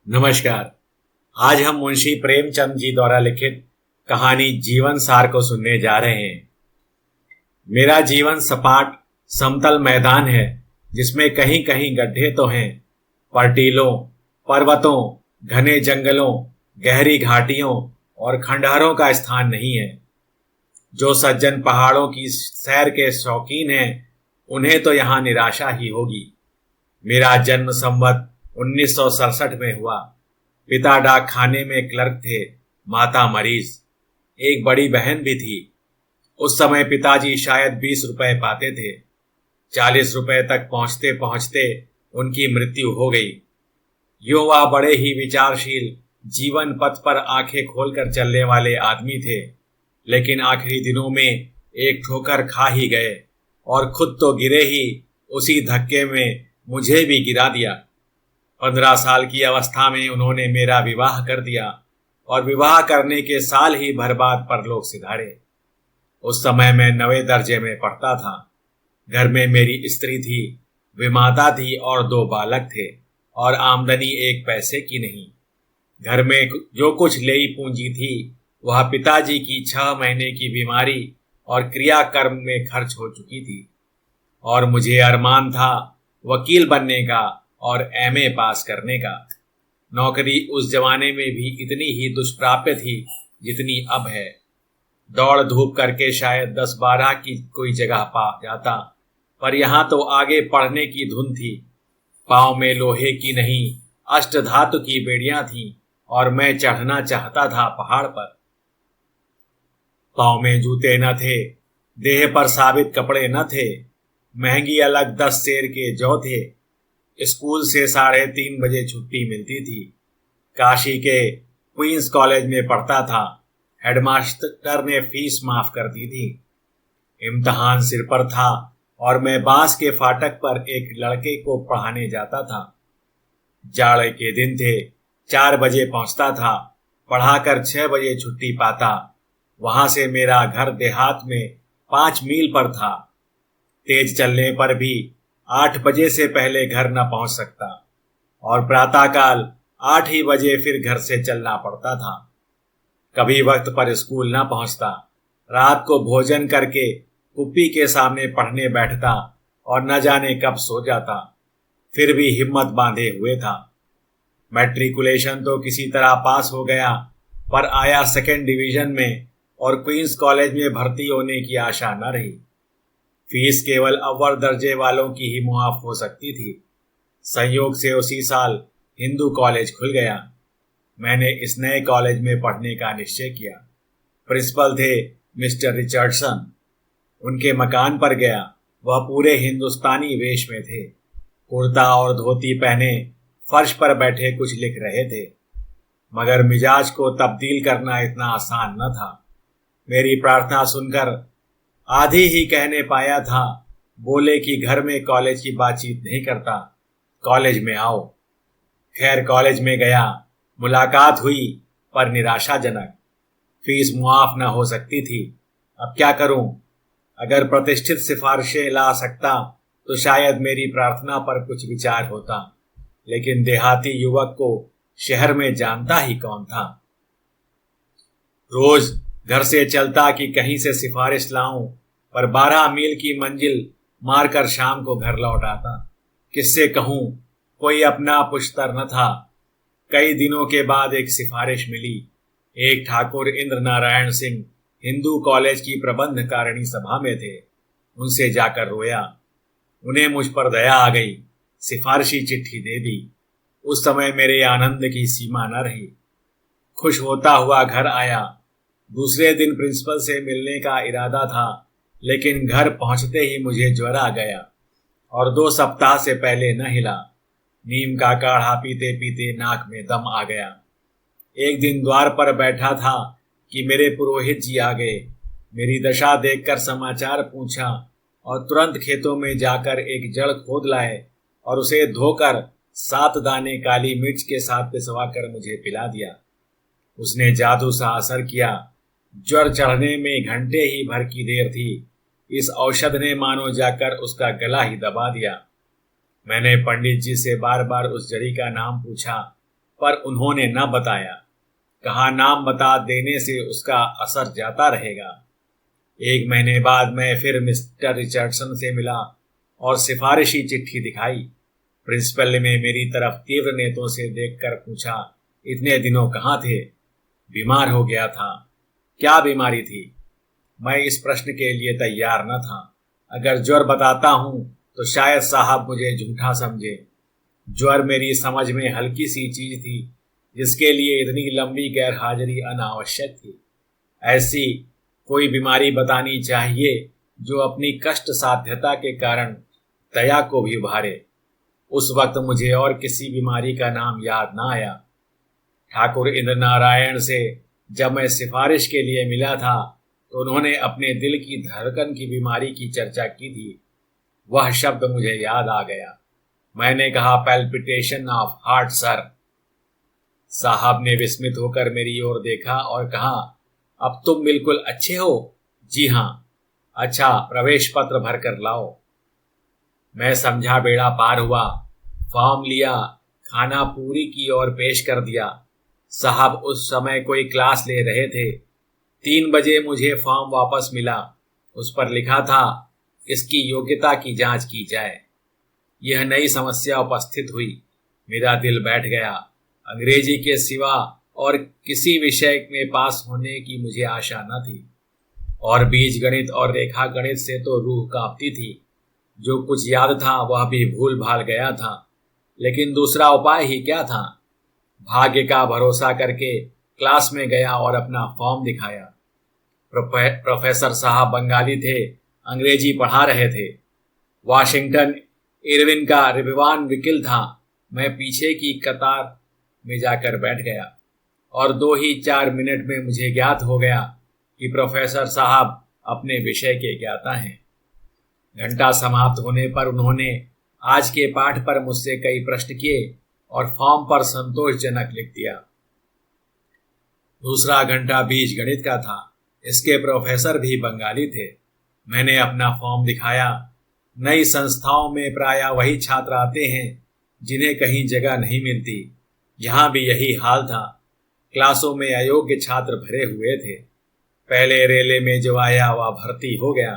नमस्कार। आज हम मुंशी प्रेमचंद जी द्वारा लिखित कहानी जीवन सार को सुनने जा रहे हैं। मेरा जीवन सपाट समतल मैदान है जिसमें कहीं कहीं गड्ढे तो हैं, पर टीलों, पर्वतों, घने जंगलों, गहरी घाटियों और खंडहरों का स्थान नहीं है। जो सज्जन पहाड़ों की सैर के शौकीन हैं उन्हें तो यहाँ निराशा ही होगी। मेरा जन्म संवत 1967 में हुआ। पिता डाक खाने में क्लर्क थे, माता मरीज। एक बड़ी बहन भी थी। उस समय पिताजी शायद 20 रुपए पाते थे। 40 रुपए तक पहुंचते पहुंचते उनकी मृत्यु हो गई। यूं वह बड़े ही विचारशील, जीवन पथ पर आंखें खोलकर चलने वाले आदमी थे, लेकिन आखिरी दिनों में एक ठोकर खा ही गए और खुद तो गिरे ही, उसी धक्के में मुझे भी गिरा दिया। 15 साल की अवस्था में उन्होंने मेरा विवाह कर दिया और विवाह करने के साल ही भर बाद परलोक सिधारे। उस समय मैं 9वें दर्जे में पढ़ता था। घर में मेरी स्त्री थी, विमाता थी और 2 बालक थे और आमदनी 1 पैसे की नहीं। घर में जो कुछ लेई पूंजी थी वह पिताजी की 6 महीने की बीमारी और क्रियाकर्म में खर्च हो चुकी थी, और मुझे अरमान था वकील बनने का और एमए पास करने का। नौकरी उस जमाने में भी इतनी ही दुष्प्राप्य थी जितनी अब है। दौड़ धूप करके शायद 10-12 की कोई जगह पा जाता, पर यहाँ तो आगे पढ़ने की धुन थी। पाँव में लोहे की नहीं, अष्टधातु की बेड़ियां थीं और मैं चढ़ना चाहता था पहाड़ पर। पाँव में जूते न थे, देह पर साबित कपड़े न थे, महंगी अलग 10 सेर के जौ थे। स्कूल से 3:30 बजे छुट्टी मिलती थी। काशी के क्वींस कॉलेज में पढ़ता था। हेडमास्टर ने फीस माफ कर दी थी। इम्तहान सिर पर था और मैं बांस के फाटक पर एक लड़के को पढ़ाने जाता था। जाड़े के दिन थे, 4 बजे पहुंचता था, पढ़ाकर 6 बजे छुट्टी पाता। वहां से मेरा घर देहात में 5 मील पर था। तेज चलने पर भी 8 बजे से पहले घर न पहुंच सकता, और प्रातःकाल 8 ही बजे फिर घर से चलना पड़ता था। कभी वक्त पर स्कूल न पहुंचता। रात को भोजन करके कुप्पी के सामने पढ़ने बैठता और न जाने कब सो जाता। फिर भी हिम्मत बांधे हुए था। मैट्रिकुलेशन तो किसी तरह पास हो गया, पर आया 2nd डिवीजन में और क्वींस कॉलेज में भर्ती होने की आशा न रही। फीस केवल अव्वल दर्जे वालों की ही मुआफ हो सकती थी। संयोग से उसी साल हिंदू कॉलेज खुल गया। मैंने इस नए कॉलेज में पढ़ने का निश्चय किया। प्रिंसिपल थे मिस्टर रिचर्डसन। उनके मकान पर गया। वह पूरे हिंदुस्तानी वेश में थे। कुर्ता और धोती पहने फर्श पर बैठे कुछ लिख रहे थे, मगर मिजाज को तब्दील करना इतना आसान न था। मेरी प्रार्थना सुनकर आधी ही कहने पाया था। बोले कि घर में कॉलेज की बातचीत नहीं करता, कॉलेज में आओ। खैर कॉलेज में गया। मुलाकात हुई, पर निराशाजनक। फीस मुआफ न हो सकती थी। अब क्या करूं? अगर प्रतिष्ठित सिफारिशें ला सकता तो शायद मेरी प्रार्थना पर कुछ विचार होता, लेकिन देहाती युवक को शहर में जानता ही कौन था। रोज घर से चलता कि कहीं से सिफारिश लाऊं, पर 12 मील की मंजिल मारकर शाम को घर लौट आता। किससे कहूं? कोई अपना पुश्तर न था। कई दिनों के बाद एक सिफारिश मिली। एक ठाकुर इंद्र नारायण सिंह हिंदू कॉलेज की प्रबंध कारिणी सभा में थे। उनसे जाकर रोया। उन्हें मुझ पर दया आ गई। सिफारिशी चिट्ठी दे दी। उस समय मेरे आनंद की सीमा न रही। खुश होता हुआ घर आया। दूसरे दिन प्रिंसिपल से मिलने का इरादा था, लेकिन घर पहुंचते ही मुझे ज्वर आ गया और 2 सप्ताह से पहले न हिला। नीम का काढ़ा पीते पीते नाक में दम आ गया। एक दिन द्वार पर बैठा था कि मेरे पुरोहित जी आ गए। मेरी दशा देखकर समाचार पूछा और तुरंत खेतों में जाकर एक जड़ खोद लाए और उसे धोकर 7 दाने काली मिर्च के साथ पिसवा कर मुझे पिला दिया। उसने जादू सा असर किया। ज्वर चढ़ने में घंटे ही भर की देर थी। इस औषध ने मानो जाकर उसका गला ही दबा दिया। मैंने पंडित जी से बार बार उस जड़ी का नाम पूछा, पर उन्होंने न बताया। कहा नाम बता देने से उसका असर जाता रहेगा। 1 महीने बाद मैं फिर मिस्टर रिचर्डसन से मिला और सिफारिशी चिट्ठी दिखाई। प्रिंसिपल ने मेरी तरफ तीव्र नेत्रों से देखकर पूछा, इतने दिनों कहाँ थे? बीमार हो गया था। क्या बीमारी थी? मैं इस प्रश्न के लिए तैयार न था। अगर ज्वर बताता हूं तो शायद साहब मुझे झूठा समझे। ज्वर मेरी समझ में हल्की सी चीज थी जिसके लिए इतनी लंबी गैर हाजिरी अनावश्यक थी। ऐसी कोई बीमारी बतानी चाहिए जो अपनी कष्ट साध्यता के कारण दया को भी उभारे। उस वक्त मुझे और किसी बीमारी का नाम याद न आया। ठाकुर इंद्र नारायण से जब मैं सिफारिश के लिए मिला था तो उन्होंने अपने दिल की धड़कन की बीमारी की चर्चा की थी। वह शब्द मुझे याद आ गया। मैंने कहा, पैल्पिटेशन ऑफ हार्ट सर। साहब ने विस्मित होकर मेरी ओर देखा और कहा, अब तुम बिल्कुल अच्छे हो? जी हाँ। अच्छा, प्रवेश पत्र भर कर लाओ। मैं समझा बेड़ा पार हुआ। फॉर्म लिया, खाना पूरी की और पेश कर दिया। साहब उस समय कोई क्लास ले रहे थे। 3 बजे मुझे फॉर्म वापस मिला। उस पर लिखा था, इसकी योग्यता की जांच की जाए। यह नई समस्या उपस्थित हुई। मेरा दिल बैठ गया। अंग्रेजी के सिवा और किसी विषय में पास होने की मुझे आशा न थी और बीज गणित और रेखा गणित से तो रूह कांपती थी। जो कुछ याद था वह भी भूल भाल गया था, लेकिन दूसरा उपाय ही क्या था? भाग्य का भरोसा करके क्लास में गया और अपना फॉर्म दिखाया। प्रोफेसर साहब बंगाली थे, अंग्रेजी पढ़ा रहे थे। वाशिंगटन इरविन का रिविवान वकील था। मैं पीछे की कतार में जाकर बैठ गया और 2 ही 4 मिनट में मुझे ज्ञात हो गया कि प्रोफेसर साहब अपने विषय के ज्ञाता हैं। घंटा समाप्त होने पर उन्होंने आज के पाठ पर मुझसे कई प्रश्न किए और फॉर्म पर संतोषजनक लिख दिया। दूसरा घंटा बीज गणित का था। इसके प्रोफेसर भी बंगाली थे। मैंने अपना फॉर्म दिखाया। नई संस्थाओं में प्रायः वही छात्र आते हैं जिन्हें कहीं जगह नहीं मिलती। यहाँ भी यही हाल था। क्लासों में अयोग्य छात्र भरे हुए थे। पहले रेले में जो आया वह भर्ती हो गया।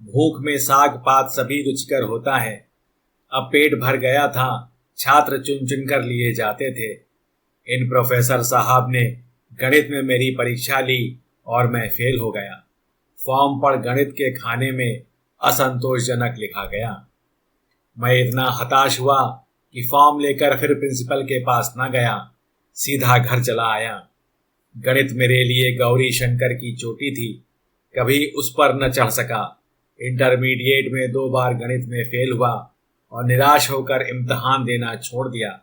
भूख में साग पात सभी रुचिकर होता है। अब पेट भर गया था। छात्र चुन चुन कर लिए जाते थे। इन प्रोफेसर साहब ने गणित में मेरी परीक्षा ली और मैं फेल हो गया। फॉर्म पर गणित के खाने में असंतोषजनक लिखा गया। मैं इतना हताश हुआ कि फॉर्म लेकर फिर प्रिंसिपल के पास न गया, सीधा घर चला आया। गणित मेरे लिए गौरी शंकर की चोटी थी, कभी उस पर न चढ़ सका। इंटरमीडिएट में 2 बार गणित में फेल हुआ और निराश होकर इम्तिहान देना छोड़ दिया।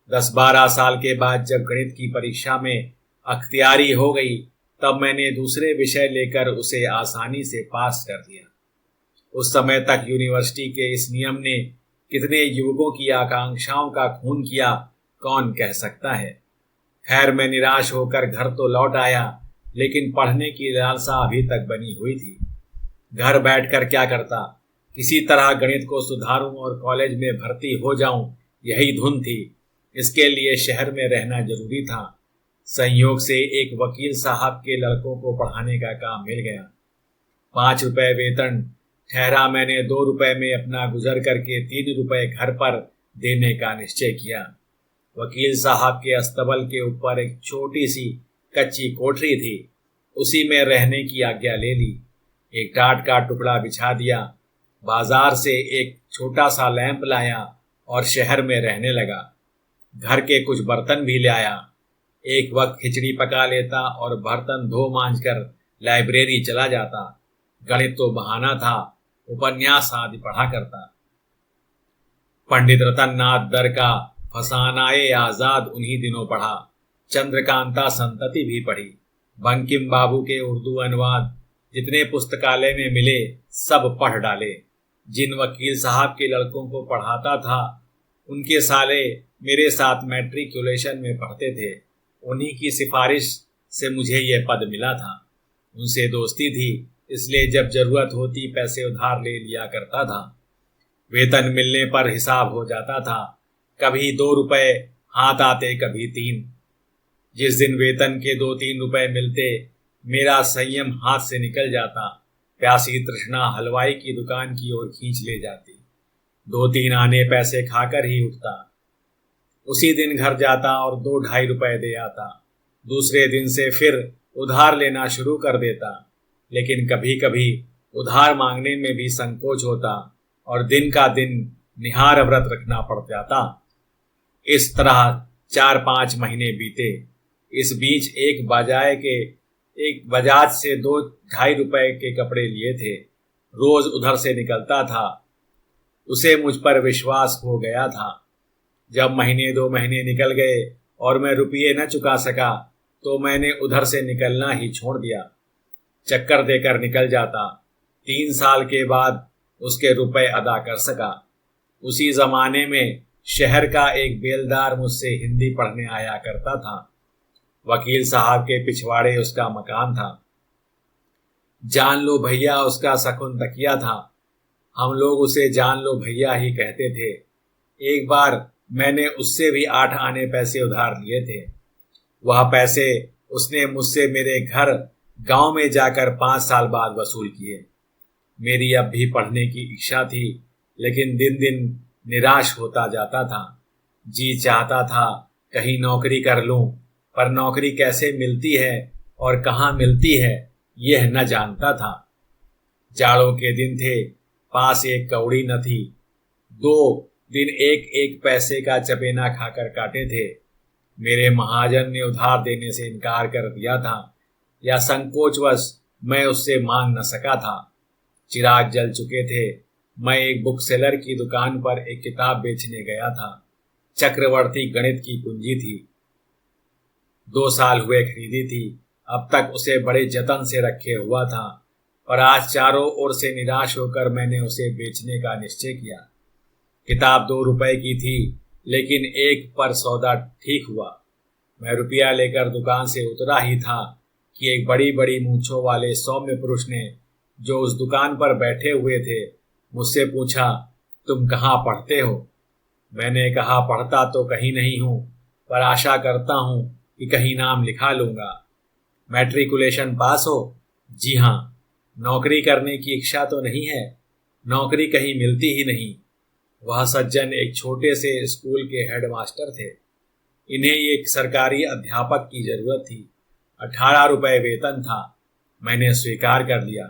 10-12 साल के बाद जब गणित की परीक्षा में अख्तियारी हो गई तब मैंने दूसरे विषय लेकर उसे आसानी से पास कर दिया। उस समय तक यूनिवर्सिटी के इस नियम ने कितने युवकों की आकांक्षाओं का खून किया, कौन कह सकता है। खैर, मैं निराश होकर घर तो लौट आया, लेकिन पढ़ने की लालसा अभी तक बनी हुई थी। घर बैठकर क्या करता? किसी तरह गणित को सुधारूं और कॉलेज में भर्ती हो जाऊं, यही धुन थी। इसके लिए शहर में रहना जरूरी था। संयोग से एक वकील साहब के लड़कों को पढ़ाने का काम मिल गया। 5 रुपए वेतन ठहरा। मैंने 2 रुपए में अपना गुजर करके 3 रुपए घर पर देने का निश्चय किया। वकील साहब के अस्तबल के ऊपर एक छोटी सी कच्ची कोठरी थी। उसी में रहने की आज्ञा ले ली। एक टाट का टुकड़ा बिछा दिया। बाजार से एक छोटा सा लैंप लाया और शहर में रहने लगा। घर के कुछ बर्तन भी ले आया। एक वक्त खिचड़ी पका लेता और बर्तन धो मांझ कर लाइब्रेरी चला जाता। गणित तो बहाना था, उपन्यास आदि पढ़ा करता। पंडित रतन नाथ दर का फसानाए आजाद उन्हीं दिनों पढ़ा। चंद्रकांता संतति भी पढ़ी। बंकिम बाबू के उर्दू अनुवाद जितने पुस्तकालय में मिले सब पढ़ डाले। जिन वकील साहब के लड़कों को पढ़ाता था उनके साले मेरे साथ मैट्रिकुलेशन में पढ़ते थे। उन्हीं की सिफारिश से मुझे यह पद मिला था। उनसे दोस्ती थी, इसलिए जब जरूरत होती पैसे उधार ले लिया करता था। वेतन मिलने पर हिसाब हो जाता था। कभी 2 रुपए हाथ आते कभी 3। जिस दिन वेतन के 2-3 रुपए मिलते, मेरा संयम हाथ से निकल जाता। प्यासी तृष्णा हलवाई की दुकान की ओर खींच ले जाती। 2-3 आने पैसे खाकर ही उठता। उसी दिन घर जाता और 2-2.5 रुपए दे आता। दूसरे दिन से फिर उधार लेना शुरू कर देता, लेकिन कभी कभी उधार मांगने में भी संकोच होता और दिन का दिन निहार व्रत रखना पड़ जाता। इस तरह 4-5 महीने बीते। इस बीच एक बजाज से 2-2.5 रुपए के कपड़े लिए थे। रोज उधर से निकलता था। उसे मुझ पर विश्वास हो गया था। जब 1-2 महीने निकल गए और मैं रुपये न चुका सका, तो मैंने उधर से निकलना ही छोड़ दिया। चक्कर देकर निकल जाता। 3 साल के बाद उसके रुपए अदा कर सका। उसी जमाने में शहर का एक बेलदार मुझसे हिंदी पढ़ने आया करता था। वकील साहब के पिछवाड़े उसका मकान था। जान लो भैया उसका शकुन तकिया था। हम लोग उसे जान लो भैया ही कहते थे। एक बार मैंने उससे भी 8 आने पैसे उधार लिए थे। वह पैसे उसने मुझसे मेरे घर गांव में जाकर 5 साल बाद वसूल किए। मेरी अब भी पढ़ने की इच्छा थी, लेकिन दिन दिन निराश होता जाता था। जी चाहता था कहीं नौकरी कर लूं, पर नौकरी कैसे मिलती है और कहाँ मिलती है यह न जानता था। जाड़ों के दिन थे, पास एक कौड़ी न थी। 2 दिन एक एक पैसे का चपेना खाकर काटे थे। मेरे महाजन ने उधार देने से इनकार कर दिया था, या संकोचवश मैं उससे मांग न सका था। चिराग जल चुके थे। मैं एक बुक सेलर की दुकान पर एक किताब बेचने गया था। चक्रवर्ती गणित की कुंजी थी। 2 साल हुए खरीदी थी। अब तक उसे बड़े जतन से रखे हुआ था, पर आज चारों ओर से निराश होकर मैंने उसे बेचने का निश्चय किया। किताब 2 रुपए की थी, लेकिन एक पर सौदा ठीक हुआ। मैं रुपया लेकर दुकान से उतरा ही था कि एक बड़ी बड़ी मूंछों वाले सौम्य पुरुष ने, जो उस दुकान पर बैठे हुए थे, मुझसे पूछा, तुम कहाँ पढ़ते हो? मैंने कहा, पढ़ता तो कहीं नहीं हूँ, पर आशा करता हूँ कि कहीं नाम लिखा लूँगा। मैट्रिकुलेशन पास हो? जी हाँ। नौकरी करने की इच्छा तो नहीं है? नौकरी कहीं मिलती ही नहीं। वह सज्जन एक छोटे से स्कूल के हेडमास्टर थे। इन्हें एक सरकारी अध्यापक की जरूरत थी। 18 रुपए वेतन था। मैंने स्वीकार कर लिया।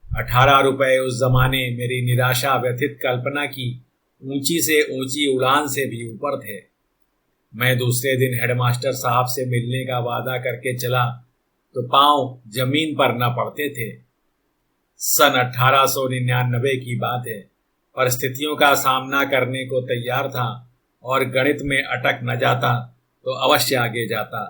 18 रुपए उस जमाने मेरी निराशा व्यथित कल्पना की ऊंची से ऊंची उड़ान से भी ऊपर थे। मैं दूसरे दिन हेडमास्टर साहब से मिलने का वादा करके चला तो पांव जमीन पर न पड़ते थे। सन 1899 की बात है। परिस्थितियों का सामना करने को तैयार था और गणित में अटक न जाता तो अवश्य आगे जाता।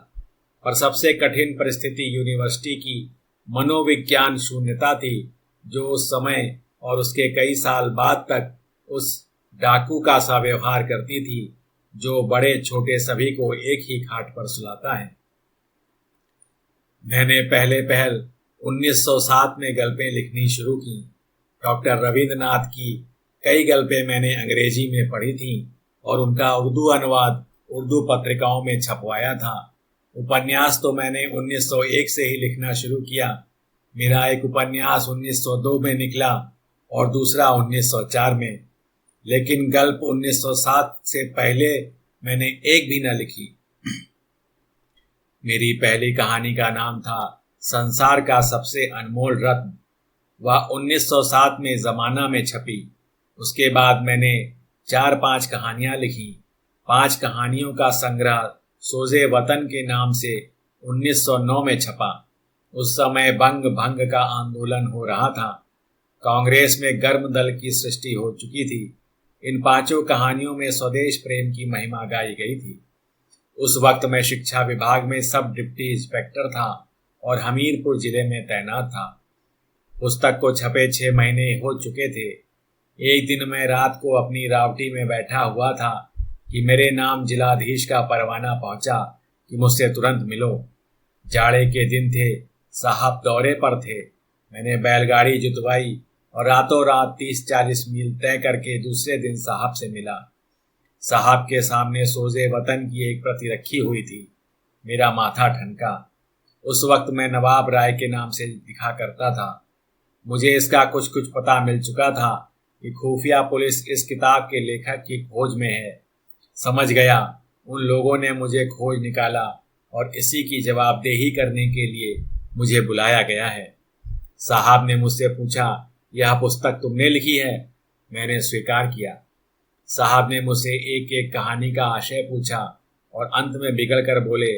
पर सबसे कठिन परिस्थिति यूनिवर्सिटी की मनोविज्ञान शून्यता थी, जो उस समय और उसके कई साल बाद तक उस डाकू का सा व्यवहार करती थी, जो बड़े छोटे सभी को एक ही खाट पर सुलाता है। मैंने पहले पहल 1907 में गल्पें लिखनी शुरू की। डॉक्टर रविंद्रनाथ की कई गल्पें मैंने अंग्रेजी में पढ़ी थी और उनका उर्दू अनुवाद उर्दू पत्रिकाओं में छपवाया था। उपन्यास तो मैंने 1901 से ही लिखना शुरू किया। मेरा एक उपन्यास 1902 में निकला और दूसरा 1904 में, लेकिन गल्प 1907 से पहले मैंने एक भी न लिखी। मेरी पहली कहानी का नाम था संसार का सबसे अनमोल रत्न। वह 1907 में ज़माना में छपी। उसके बाद मैंने 4-5 कहानियां लिखी। 5 कहानियों का संग्रह सोजे वतन के नाम से 1909 में छपा। उस समय बंग भंग का आंदोलन हो रहा था। कांग्रेस में गर्म दल की सृष्टि हो चुकी थी। इन 5 कहानियों में स्वदेश प्रेम की महिमा गाई गई थी। उस वक्त मैं शिक्षा विभाग में सब डिप्टी इंस्पेक्टर था और हमीरपुर जिले में तैनात था। पुस्तक को छपे 6 महीने हो चुके थे। एक दिन मैं रात को अपनी रावटी में बैठा हुआ था कि मेरे नाम जिलाधीश का परवाना पहुंचा कि मुझसे तुरंत मिलो। जाड़े के दिन थे, साहब दौरे पर थे। मैंने बैलगाड़ी जुतवाई और रातों रात 30-40 मील तय करके दूसरे दिन साहब से मिला। साहब के सामने सोजे वतन की एक प्रति रखी हुई थी। मेरा माथा ठनका। उस वक्त मैं नवाब राय के नाम से लिखा करता था। मुझे इसका कुछ कुछ पता मिल चुका था कि खुफिया पुलिस इस किताब के लेखक की खोज में है। समझ गया उन लोगों ने मुझे खोज निकाला और इसी की जवाबदेही करने के लिए मुझे बुलाया गया है। साहब ने मुझसे पूछा, यह पुस्तक तुमने लिखी है? मैंने स्वीकार किया। साहब ने मुझसे एक एक कहानी का आशय पूछा और अंत में बिगड़ कर बोले,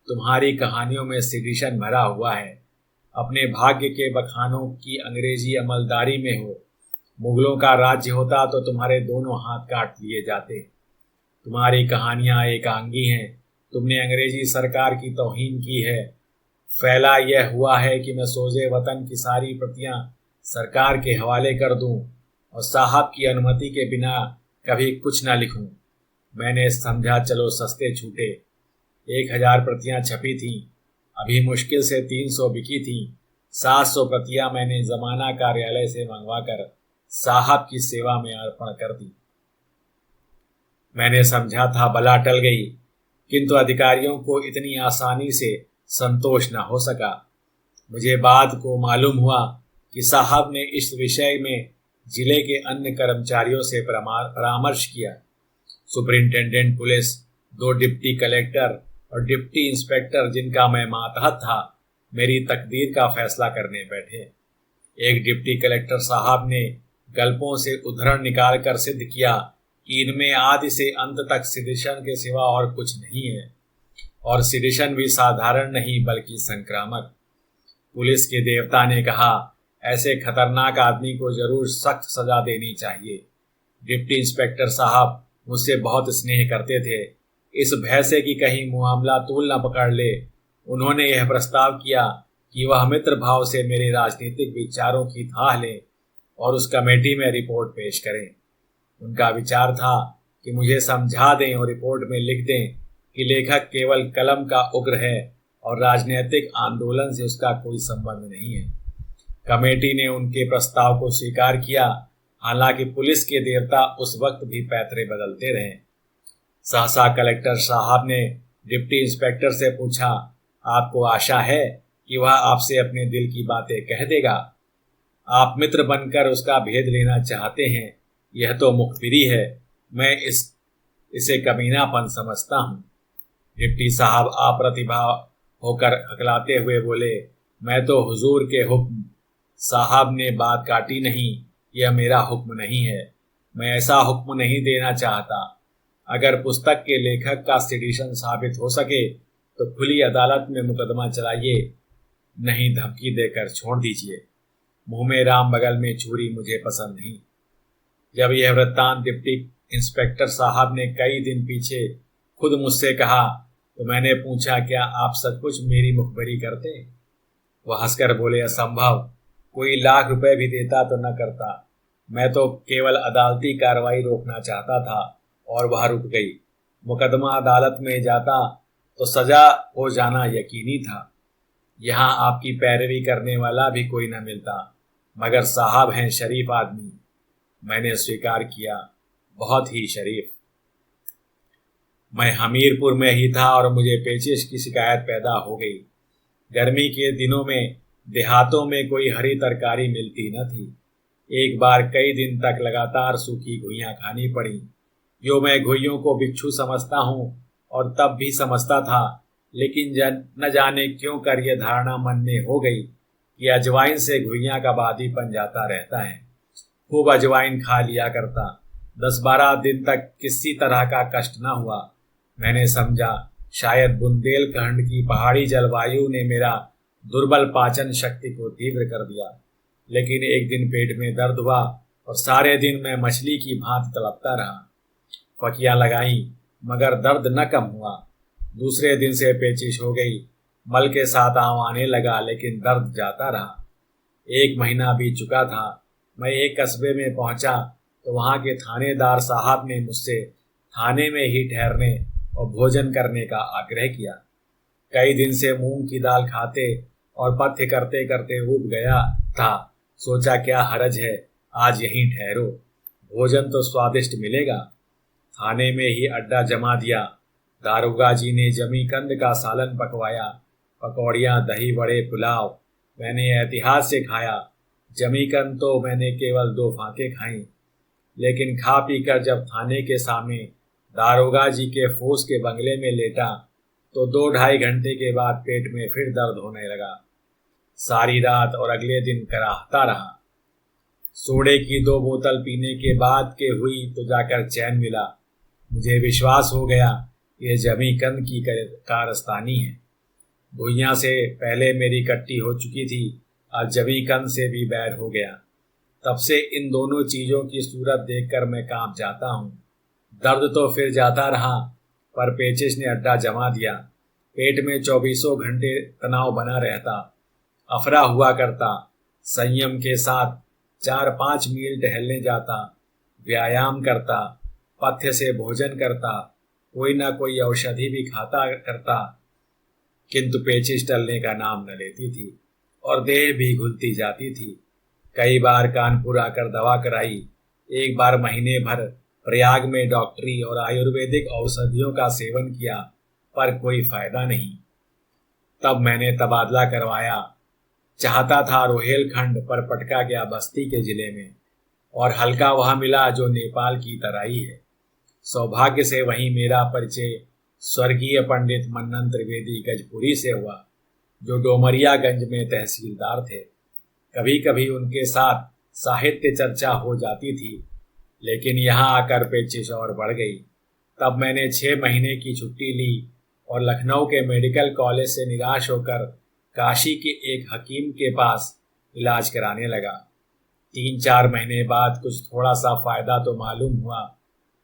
तुम्हारी कहानियों में सिडिशन भरा हुआ है। अपने भाग्य के बखानों की अंग्रेजी अमलदारी में हो। मुगलों का राज्य होता तो तुम्हारे दोनों हाथ काट लिए जाते। तुम्हारी कहानियां एकांगी हैं। तुमने अंग्रेजी सरकार की तौहीन की है। फैला यह हुआ है कि मैं सोजे वतन की सारी प्रतियां सरकार के हवाले कर दूं और साहब की अनुमति के बिना कभी कुछ ना लिखूं। मैंने समझा चलो सस्ते छूटे। 1000 प्रतियां छपी थीं। अभी मुश्किल से 300 बिकी थीं। 700 प्रतियां मैंने जमाना कार्यालय से मंगवाकर साहब की सेवा में अर्पण कर दी। मैंने समझा था बला टल गई, किंतु अधिकारियों को इतनी आसानी से संतोष न हो सका। मुझे बाद को मालूम हुआ कि साहब ने इस विषय में जिले के अन्य कर्मचारियों से परामर्श किया। सुपरिंटेंडेंट पुलिस, 2 डिप्टी कलेक्टर और डिप्टी इंस्पेक्टर जिनका मैं मातहत था, मेरी तकदीर का फैसला करने बैठे। एक डिप्टी कलेक्टर साहब ने गल्पों से उद्धरण निकालकर सिद्ध किया कि इनमें आदि से अंत तक सिडिशन के सिवा और कुछ नहीं है, और सिडिशन भी साधारण नहीं बल्कि संक्रामक। पुलिस के देवता ने कहा, ऐसे खतरनाक आदमी को जरूर सख्त सजा देनी चाहिए। डिप्टी इंस्पेक्टर साहब मुझसे बहुत स्नेह करते थे। इस भय से कि कहीं मामला तूल न पकड़ ले, उन्होंने यह प्रस्ताव किया कि वह मित्र भाव से मेरे राजनीतिक विचारों की थाह लें और उस कमेटी में रिपोर्ट पेश करें। उनका विचार था कि मुझे समझा दें और रिपोर्ट में लिख दें कि लेखक केवल कलम का उग्र है और राजनीतिक आंदोलन से उसका कोई संबंध नहीं है। कमेटी ने उनके प्रस्ताव को स्वीकार किया। हालांकि पुलिस के देवता उस वक्त भी पैतरे बदलते रहे। सहसा कलेक्टर साहब ने डिप्टी इंस्पेक्टर से पूछा, आपको आशा है कि वह आपसे अपने दिल की बातें कह देगा? आप मित्र बनकर उसका भेद लेना चाहते हैं, यह तो मुखबिरी है। मैं इसे कमीनापन समझता हूँ। डिप्टी साहब अप्रतिभा होकर हकलाते हुए बोले, मैं तो हुजूर के हुक्म। साहब ने बात काटी नहीं, यह मेरा हुक्म नहीं है। मैं ऐसा हुक्म नहीं देना चाहता। अगर पुस्तक के लेखक का सिडिशन साबित हो सके तो खुली अदालत में मुकदमा चलाइए, नहीं धमकी देकर छोड़ दीजिए। मुंह में राम बगल में छुरी मुझे पसंद नहीं। जब यह वृत्तांत डिप्टी इंस्पेक्टर साहब ने कई दिन पीछे खुद मुझसे कहा तो मैंने पूछा, क्या आप सचमुच मेरी मुखबरी करते? वह हंसकर बोले, असंभव। कोई लाख रुपए भी देता तो न करता। मैं तो केवल अदालती कार्रवाई रोकना चाहता था और वह रुक गई। मुकदमा अदालत में जाता तो सजा हो जाना यकीनी था। यहाँ आपकी पैरवी करने वाला भी कोई न मिलता, मगर साहब हैं शरीफ आदमी। मैंने स्वीकार किया, बहुत ही शरीफ। मैं हमीरपुर में ही था और मुझे पेचिश की शिकायत पैदा हो गई। गर्मी के दिनों में देहातों में कोई हरी तरकारी मिलती न थी। एक बार कई दिन तक लगातार सूखी घुइयां खानी पड़ी। जो मैं घुइयों को बिच्छू समझता हूँ और तब भी समझता था, लेकिन न जाने क्यों कर यह धारणा मन में हो गई कि अजवाइन से घुइयां का बादीपन जाता रहता है। खूब अजवाइन खा लिया करता। 10-12 दिन तक किसी तरह का कष्ट न हुआ। मैंने समझा शायद बुंदेलखंड की पहाड़ी जलवायु ने मेरा दुर्बल पाचन शक्ति को तीव्र कर दिया। लेकिन एक दिन पेट में दर्द हुआ और सारे दिन मैं मछली की भांति तड़पता रहा। फकियां लगाई मगर दर्द न कम हुआ। दूसरे दिन से पेचिश हो गई। मल के साथ आंव आने लगा, लेकिन दर्द जाता रहा। 1 महीना बीत चुका था। मैं एक कस्बे में पहुंचा तो वहां के थानेदार साहब ने मुझसे थाने में ही ठहरने और भोजन करने का आग्रह किया। कई दिन से मूंग की दाल खाते और पथ्य करते करते ऊब गया था। सोचा क्या हरज है, आज यहीं ठहरो, भोजन तो स्वादिष्ट मिलेगा। थाने में ही अड्डा जमा दिया। दारोगा जी ने जमीकंद का सालन पकवाया, पकौड़ियाँ, दही बड़े, पुलाव मैंने एहतियात से खाया। जमीकंद तो मैंने केवल 2 फांके खाई, लेकिन खा पी कर जब थाने के सामने दारोगा जी के फौज के बंगले में लेटा तो 2-2.5 घंटे के बाद पेट में फिर दर्द होने लगा। सारी रात और अगले दिन कराहता रहा। सोडे की 2 बोतल पीने के बाद के हुई तो जाकर चैन मिला। मुझे विश्वास हो गया ये जमीकंद की कारस्तानी है। भुइयां से पहले मेरी कट्टी हो चुकी थी, आज जमीकंद से भी बैर हो गया। तब से इन दोनों चीज़ों की सूरत देखकर मैं कांप जाता हूँ। दर्द तो फिर जाता रहा, पर पेचिश ने अड्डा जमा दिया। पेट में 24 घंटे तनाव बना रहता, अफरा हुआ करता। संयम के साथ 4-5 मील टहलने जाता, व्यायाम करता, पथ्य से भोजन करता, कोई ना कोई औषधि भी खाता करता, किंतु पेचिश टलने का नाम न लेती थी और देह भी घुलती जाती थी। कई बार कानपुर आकर दवा कराई, एक बार महीने भर प्रयाग में डॉक्टरी और आयुर्वेदिक औषधियों का सेवन किया, पर कोई फायदा नहीं। तब मैंने तबादला करवाया। चाहता था रोहेलखंड, पर पटका गया बस्ती के जिले में, और हल्का वहाँ मिला जो नेपाल की तराई है। सौभाग्य से वहीं मेरा परिचय स्वर्गीय पंडित मन्नन त्रिवेदी गजपुरी से हुआ, जो डोमरियागंज में तहसीलदार थे। कभी कभी उनके साथ साहित्य चर्चा हो जाती थी, लेकिन यहाँ आकर पेचिश और बढ़ गई। तब मैंने 6 महीने की छुट्टी ली और लखनऊ के मेडिकल कॉलेज से निराश होकर काशी के एक हकीम के पास इलाज कराने लगा। 3-4 महीने बाद कुछ थोड़ा सा फायदा तो मालूम हुआ,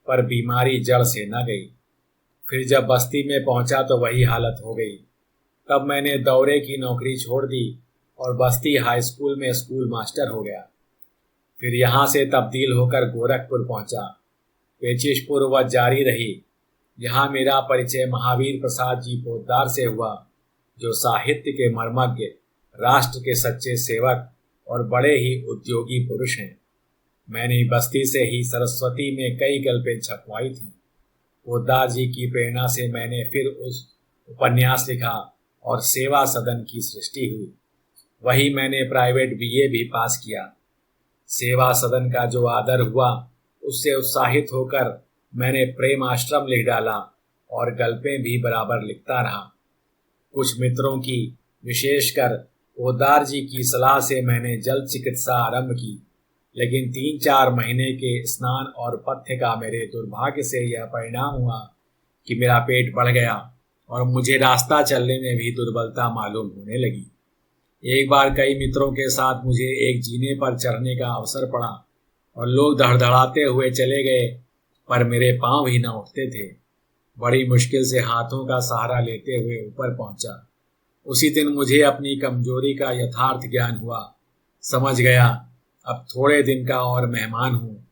पर बीमारी जड़ से न गई। फिर जब बस्ती में पहुंचा तो वही हालत हो गई। तब मैंने दौरे की नौकरी छोड़ दी और बस्ती हाई स्कूल में स्कूल मास्टर हो गया। फिर यहाँ से तब्दील होकर गोरखपुर पहुंचा। पेचिश पूर्ववत जारी रही। यहाँ मेरा परिचय महावीर प्रसाद जी पोद्दार से हुआ, जो साहित्य के मर्मज्ञ, राष्ट्र के सच्चे सेवक और बड़े ही उद्योगी पुरुष हैं। मैंने बस्ती से ही सरस्वती में कई गल्पें छपवाई थीं। पोद्दार जी की प्रेरणा से मैंने फिर उस उपन्यास लिखा और सेवा सदन की सृष्टि हुई। वही मैंने प्राइवेट बीए भी पास किया। सेवा सदन का जो आदर हुआ, उससे उत्साहित होकर मैंने प्रेम आश्रम लिख डाला और गल्पें भी बराबर लिखता रहा। कुछ मित्रों की, विशेषकर पोद्दार जी की सलाह से मैंने जल चिकित्सा आरंभ की, लेकिन 3-4 महीने के स्नान और पथ्य का मेरे दुर्भाग्य से यह परिणाम हुआ कि मेरा पेट बढ़ गया और मुझे रास्ता चलने में भी दुर्बलता मालूम होने लगी। एक बार कई मित्रों के साथ मुझे एक जीने पर चढ़ने का अवसर पड़ा और लोग धड़धड़ाते हुए चले गए, पर मेरे पांव ही न उठते थे। बड़ी मुश्किल से हाथों का सहारा लेते हुए ऊपर पहुंचा। उसी दिन मुझे अपनी कमजोरी का यथार्थ ज्ञान हुआ। समझ गया अब थोड़े दिन का और मेहमान हूँ।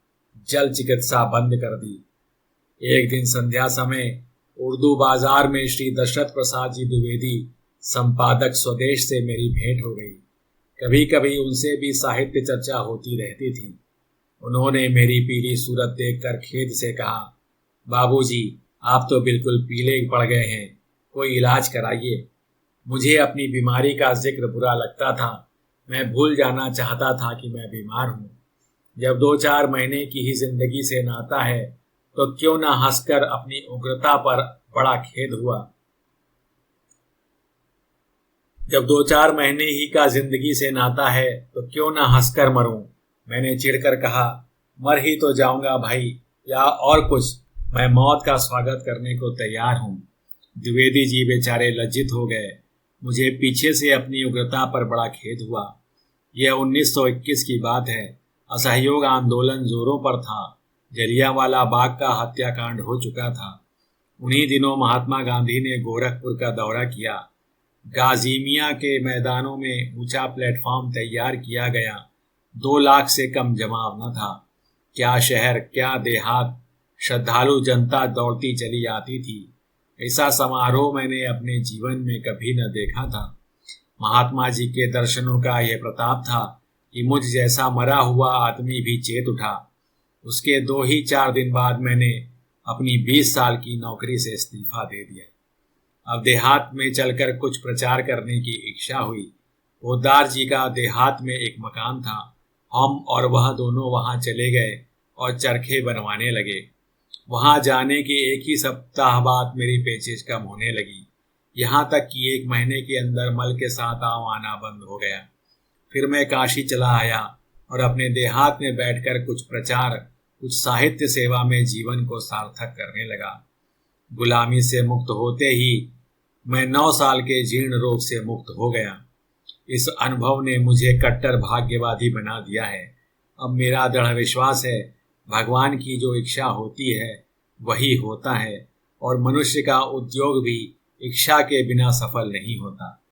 जल चिकित्सा बंद कर दी। एक दिन संध्या समय उर्दू बाजार में श्री दशरथ प्रसाद जी द्विवेदी, संपादक स्वदेश, से मेरी भेंट हो गई। कभी कभी उनसे भी साहित्य चर्चा होती रहती थी। उन्होंने मेरी पीली सूरत देखकर खेद से कहा, बाबूजी, आप तो बिल्कुल पीले पड़ गए हैं, कोई इलाज कराइए। मुझे अपनी बीमारी का जिक्र बुरा लगता था। मैं भूल जाना चाहता था कि मैं बीमार हूँ। जब 2-4 महीने की ही जिंदगी से नाता है तो क्यों ना हंसकर अपनी उग्रता पर बड़ा खेद हुआ। जब 2-4 महीने ही का जिंदगी से नाता है तो क्यों ना हंसकर मरूं। मैंने चिढ़कर कहा, मर ही तो जाऊंगा भाई, या और कुछ, मैं मौत का स्वागत करने को तैयार हूं। द्विवेदी जी बेचारे लज्जित हो गए। मुझे पीछे से अपनी उग्रता पर बड़ा खेद हुआ। यह 1921 की बात है। असहयोग आंदोलन जोरों पर था। जलियांवाला बाग का हत्याकांड हो चुका था। उन्हीं दिनों महात्मा गांधी ने गोरखपुर का दौरा किया। गाजीमिया के मैदानों में ऊंचा प्लेटफॉर्म तैयार किया गया। 2 लाख से कम जमाव न था। क्या शहर, क्या देहात, श्रद्धालु जनता दौड़ती चली आती थी। ऐसा समारोह मैंने अपने जीवन में कभी न देखा था। महात्मा जी के दर्शनों का यह प्रताप था कि मुझ जैसा मरा हुआ आदमी भी चेत उठा। उसके 2 ही 4 दिन बाद मैंने अपनी 20 साल की नौकरी से इस्तीफा दे दिया। अब देहात में चलकर कुछ प्रचार करने की इच्छा हुई। पोद्दार जी का देहात में एक मकान था। हम और वह दोनों वहां चले गए और चरखे बनवाने लगे। वहां जाने के एक ही सप्ताह बाद मेरी पेचिश कम होने लगी, यहाँ तक कि 1 महीने के अंदर मल के साथ आना बंद हो गया। फिर मैं काशी चला आया और अपने देहात में बैठकर कुछ प्रचार, कुछ साहित्य सेवा में जीवन को सार्थक करने लगा। गुलामी से मुक्त होते ही मैं 9 साल के जीर्ण रोग से मुक्त हो गया। इस अनुभव ने मुझे कट्टर भाग्यवादी बना दिया है। अब मेरा दृढ़ विश्वास है, भगवान की जो इच्छा होती है वही होता है, और मनुष्य का उद्योग भी इच्छा के बिना सफल नहीं होता।